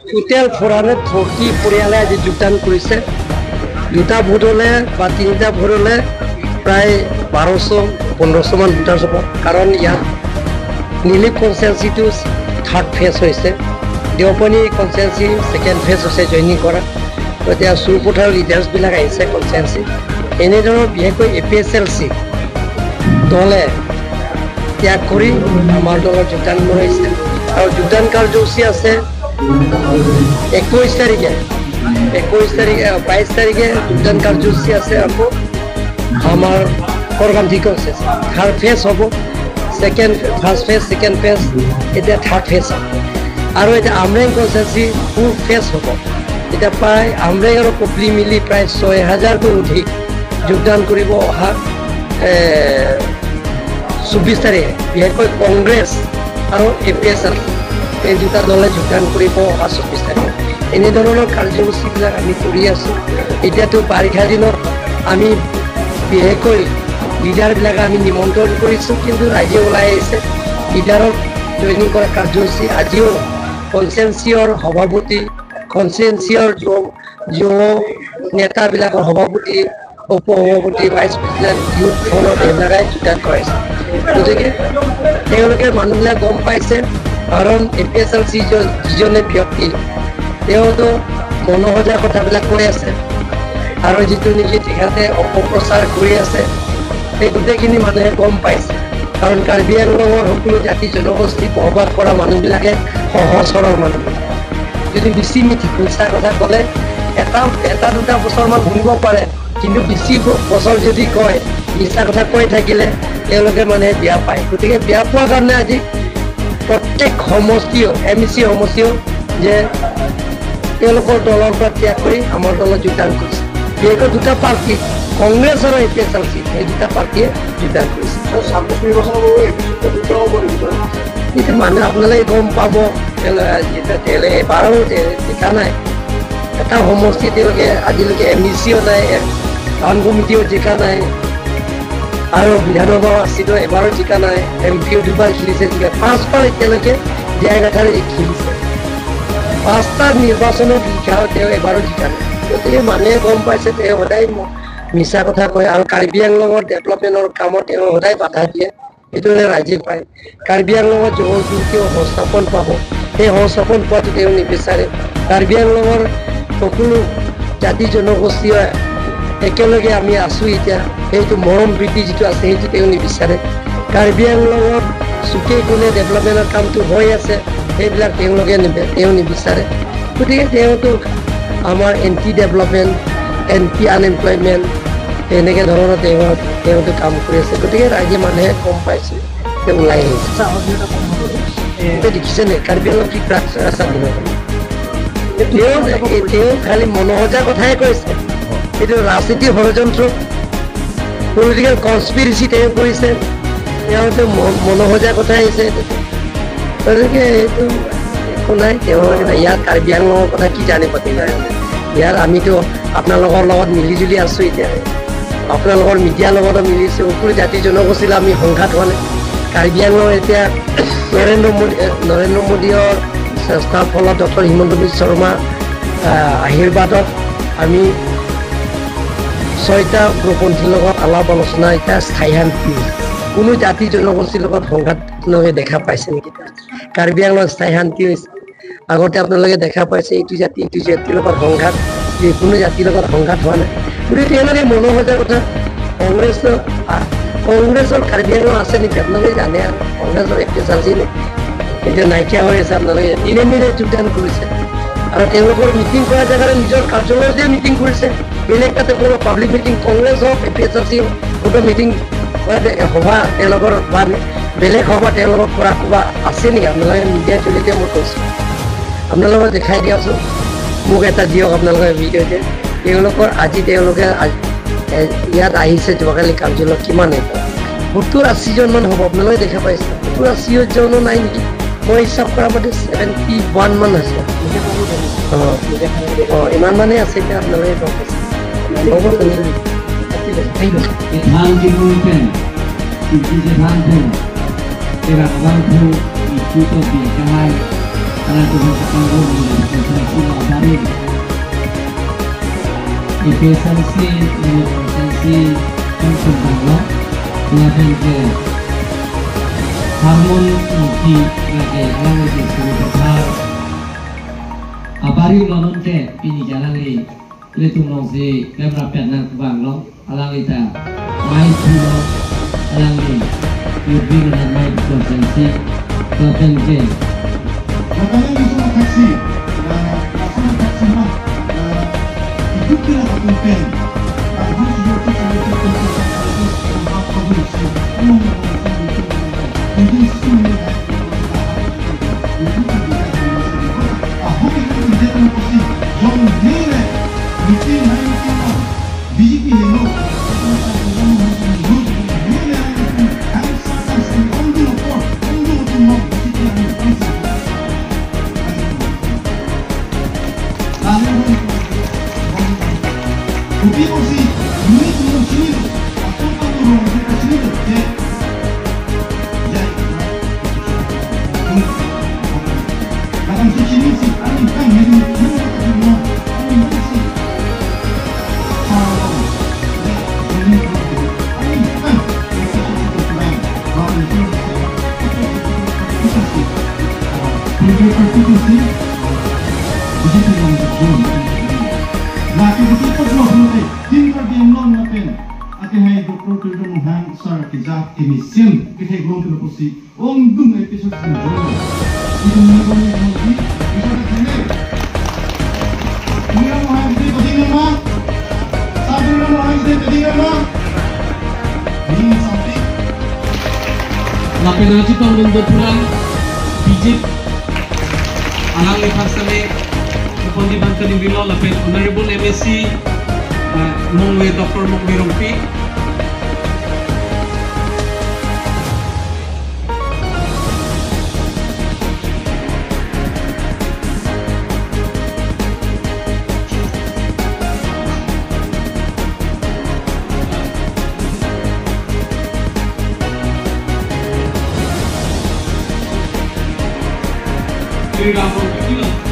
Total 440 পৰিয়ালে আজি যোগদান কৰিছে। 2টা ভোট হ'লে বা 3টা ভোট হ'লে প্ৰায় 1200-1500 মান ভোটাৰ হ'ব। কাৰণ ইয়াত নীলিপ কনষ্টিটুৱেঞ্চিটো 3rd ফেজ হৈছে, দেওপানী কনষ্টিটুৱেঞ্চি 2nd ফেজ হৈছে জইনিং কৰা। এতিয়া চুৰপথাৰ লিডাৰ্ছবিলাক আহিছে কনষ্টিটুৱেঞ্চি। এনেধৰণৰ বিশেষকৈ APSLC দলে ত্যাগ কৰি আমাৰ দলত যোগদান কৰিছে আৰু যোগদান কাৰ্যসূচী আছে 21 তাৰিখে 22 তাৰিখে যোগদান কাৰ্যসূচী আছে। আকৌ আমাৰ কৰগান্ধী আছে 3rd ফেজ হ'ব, ফাৰ্ষ্ট ফেজ 2nd ফেজ, এতিয়া 3rd ফেজ হ'ব। আৰু এতিয়া আমৰেং কনষ্টিটুৱেঞ্চি 4th ফেজ হ'ব। এতিয়া প্ৰায় আমৰেং আৰু কপলি মিলি প্ৰায় 6000কৈ অধিক যোগদান কৰিব অহা 24 তাৰিখে। বিশেষকৈ কংগ্ৰেছ আৰু APSL এই 2টা দলে যোগদান কৰিব অহা 24 তাৰিখে। এনেধৰণৰ কাৰ্যসূচীবিলাক আমি কৰি আছোঁ। এতিয়াতো বাৰিষা দিনত আমি বিশেষকৈ লিডাৰবিলাক আমি নিমন্ত্ৰণ কৰিছোঁ, কিন্তু ৰাইজে ওলাই আহিছে। লিডাৰক জইনিং কৰা কাৰ্যসূচী আজিও কনষ্টিটুৱেঞ্চিৰ সভাপতি, কনষ্টিটুৱেঞ্চিৰ যুৱ নেতাবিলাকৰ সভাপতি, উপ-সভাপতি, ভাইচ প্ৰেচিডেণ্ট, ইউথ ফোনত এইবিলাকে যোগদান কৰাইছে। গতিকে তেওঁলোকে মানুহবিলাক গম পাইছে। কাৰণ APSLC যিজনে ব্যক্তি তেওঁতো মনোসজা কথাবিলাক কৈ আছে আৰু যিটো নেকি তেখেতে অপপ্ৰচাৰ কৰি আছে সেই গোটেইখিনি মানুহে গম পাইছে। কাৰণ কাৰ্বি আংলঙৰ সকলো জাতি জনগোষ্ঠী বসবাস কৰা মানুহবিলাকে সহজ সৰল মানুহ। যদি বেছি মিছা কথা ক'লে এটা 2টা বছৰমান শুনিব পাৰে, কিন্তু বেছি বছৰ যদি কয় মিছা কথা কৈ থাকিলে তেওঁলোকে মানে বেয়া পায়। গতিকে বেয়া পোৱাৰ কাৰণে আজি প্ৰত্যেক সমষ্টিও MEC সমষ্টিও যে তেওঁলোকৰ দলৰ পৰা ত্যাগ কৰি আমাৰ দলত যোগদান কৰিছে। বিশেষকৈ 2টা পাৰ্টি, কংগ্ৰেছ আৰু APSLC, এই 2টা পাৰ্টীয়ে যোগদান কৰিছে। এতিয়া মানুহে আপোনালোকে গম পাব, এবাৰো জিকা নাই। এটা সমষ্টি তেওঁলোকে আজিলৈকে MECও নাই, টাউন কমিটিও জিকা নাই, আৰু বিধানসভা চিটো এবাৰো জিকা নাই। MPও 2বাৰ খেলিছে, জিকা 5বাৰ এতিয়ালৈকে জীয়াই ৰাখাৰে খেলিছে। 5টা নিৰ্বাচনত জিকাও তেওঁ এবাৰো জিকা নাই। গতিকে মানুহে গম পাইছে তেওঁ সদায় মিছা কথা কয় আৰু কাৰ্বি আংলঙৰ ডেভেলপমেণ্টৰ কামত তেওঁ সদায় বাধা দিয়ে। এইটো ৰাইজে পায়। কাৰ্বি আংলঙত যুৱক যুৱতীও সংস্থাপন পাব, সেই সংস্থাপন পোৱাটো তেওঁ নিবিচাৰে। কাৰ্বি আংলঙৰ সকলো জাতি জনগোষ্ঠীয়ে একেলগে আমি আছোঁ এতিয়া, সেইটো মৰম প্ৰীতি যিটো আছে সেইটো তেওঁ নিবিচাৰে। কাৰ্বি আংলঙত চুকে কোণে ডেভেলপমেণ্টৰ কামটো হৈ আছে, সেইবিলাক তেওঁ নিবিচাৰে। গতিকে তেওঁতো আমাৰ এণ্টি ডেভেলপমেণ্ট, এণ্টি আনএমপ্লয়মেণ্ট এনেকৈ ধৰণৰ তেওঁতো কাম কৰি আছে। গতিকে ৰাইজে মানুহে গম পাইছে, তেওঁ ওলাই আহিছে। দেখিছেনে কাৰ্বি আংলং কি ৰাস্তা দিব? তেওঁ খালি মনোসজা কথাই কৈছে। এইটো ৰাজনীতি ষড়যন্ত্ৰ, পলিটিকেল কনস্পিৰেচি তেওঁ কৰিছে। তেওঁতো মনোসজা কথাই আহিছে। গতিকে এইটো একো নাই। তেওঁ ইয়াত কাৰ্বি আংলঙৰ কথা কি জানি পাতি নাই। ইয়াত আমিতো আপোনালোকৰ লগত মিলিজুলি আছোঁ। এতিয়া আপোনালোকৰ মিডিয়াৰ লগতো মিলিছোঁ। সকলো জাতি জনগোষ্ঠীৰ আমি সংঘাত হোৱা নাই। কাৰ্বি আংলং এতিয়া নৰেন্দ্ৰ মোদীৰ চেষ্টাৰ ফলত ডক্টৰ হিমন্ত বিশ্ব শৰ্মা আশীৰ্বাদত আমি 6টা উগ্ৰপন্থীৰ লগত আলাপ আলোচনা এতিয়া স্থায়ী শান্তি। কোনো জাতি জনগোষ্ঠীৰ লগত সংঘাত আপোনালোকে দেখা পাইছে নেকি? কাৰ্বি আংলং স্থায়ী শান্তি হৈছে। আগতে আপোনালোকে দেখা পাইছে এইটো জাতিৰ লগত সংঘাত, কোনো জাতিৰ লগত সংঘাত হোৱা নাই। গতিকে তেওঁলোকে মনোসজা কথা। কংগ্ৰেছৰ কাৰ্বি আংলং আছে নেকি আপোনালোকে জানে? আৰু কংগ্ৰেছৰ APSLC এতিয়া নাইকিয়া হৈ আছে। আপোনালোকে দিনে দিনে যোগদান কৰিছে আৰু তেওঁলোকৰ মিটিং কৰা জেগাৰে নিজৰ কাৰ্যালয়তে মিটিং কৰিছে। বেলেগ তাতে কোনো পাব্লিক মিটিং, কংগ্ৰেছ হওক APSLC কোনো মিটিং সভা তেওঁলোকৰ বা বেলেগ সভা তেওঁলোকক কৰা কিবা আছে নেকি? আপোনালোকে মিডিয়াৰ জৰিয়তে মই কৈছোঁ, আপোনালোকে দেখাই দিয়কচোন, মোক এটা দিয়ক আপোনালোকে ভিডিঅ'তে। তেওঁলোকে ইয়াত আহিছে যোৱাকালি কাৰ্যালয় কিমান 70-80 জনমান হ'ব। আপোনালোকে দেখা পাইছে 70-80 জনো নাই নেকি? মই হিচাপ কৰা মতে 71 মান আছে। ইমান মানে আছে। এতিয়া আপোনালোকে গম পাইছে। Era abangku itu topi kahai karena Tuhan akan efisiensi pengembang lapan ke harmoni di langit sekitar abari lamun ke ini jalan li letung nong si kamera penan kubang nong alang ita main puno alang li lebih dengan main konsensi lapan ke makanya bisa taksi langsung taksi mah itu tidak mungkin harus juga lapin aja pang lembut pulang bijik alang lipat sane upon dibantu di bilo lapin honorable MSc Mongwe Dr. Mongwe Rompi Sri Ramon Kecil